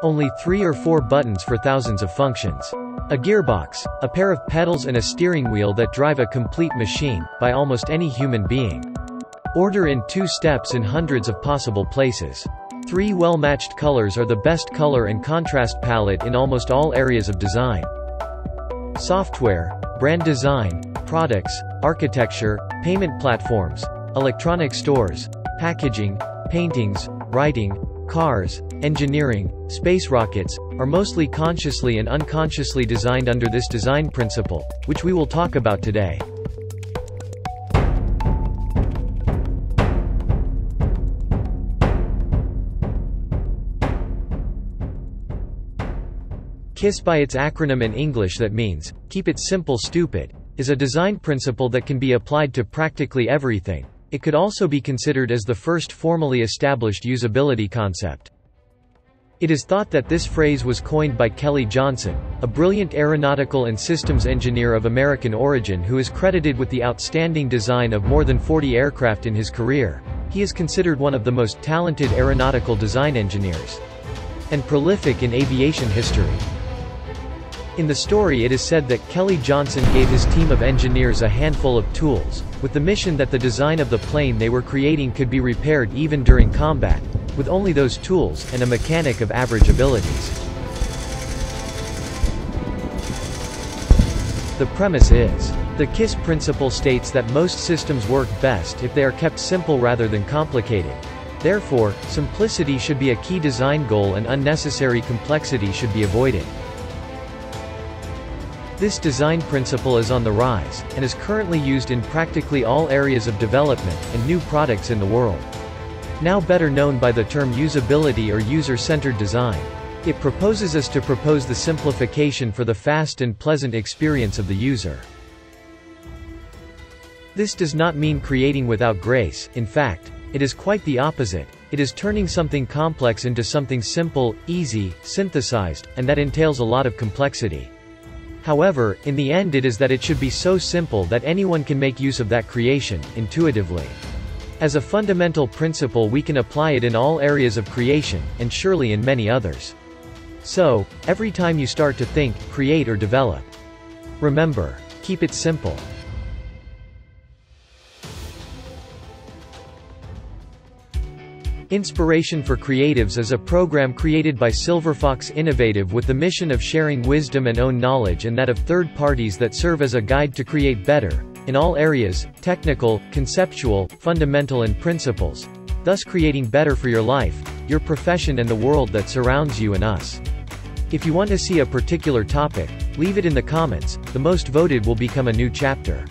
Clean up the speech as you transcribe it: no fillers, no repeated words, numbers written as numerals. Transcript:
Only 3 or 4 buttons for thousands of functions. A gearbox, a pair of pedals and a steering wheel that drive a complete machine, by almost any human being. Order in 2 steps in hundreds of possible places. 3 well-matched colors are the best color and contrast palette in almost all areas of design. Software, brand design, products, architecture, payment platforms, electronic stores, packaging, paintings, writing, cars, engineering, space rockets, are mostly consciously and unconsciously designed under this design principle, which we will talk about today. KISS, by its acronym in English that means, Keep It Simple Stupid, is a design principle that can be applied to practically everything. It could also be considered as the first formally established usability concept. It is thought that this phrase was coined by Kelly Johnson, a brilliant aeronautical and systems engineer of American origin who is credited with the outstanding design of more than 40 aircraft in his career. He is considered one of the most talented aeronautical design engineers and prolific in aviation history. In the story, it is said that Kelly Johnson gave his team of engineers a handful of tools, with the mission that the design of the plane they were creating could be repaired even during combat, with only those tools, and a mechanic of average abilities. The premise is, the KISS principle states that most systems work best if they are kept simple rather than complicated. Therefore, simplicity should be a key design goal and unnecessary complexity should be avoided. This design principle is on the rise, and is currently used in practically all areas of development, and new products in the world. Now better known by the term usability or user-centered design. It proposes us to propose the simplification for the fast and pleasant experience of the user. This does not mean creating without grace. In fact, it is quite the opposite. It is turning something complex into something simple, easy, synthesized, and that entails a lot of complexity. However, in the end it is that it should be so simple that anyone can make use of that creation, intuitively. As a fundamental principle we can apply it in all areas of creation, and surely in many others. So, every time you start to think, create or develop, remember, keep it simple. Inspiration for Creatives is a program created by Silverfox Innovative with the mission of sharing wisdom and own knowledge and that of third parties that serve as a guide to create better, in all areas, technical, conceptual, fundamental and principles, thus creating better for your life, your profession and the world that surrounds you and us. If you want to see a particular topic, leave it in the comments, the most voted will become a new chapter.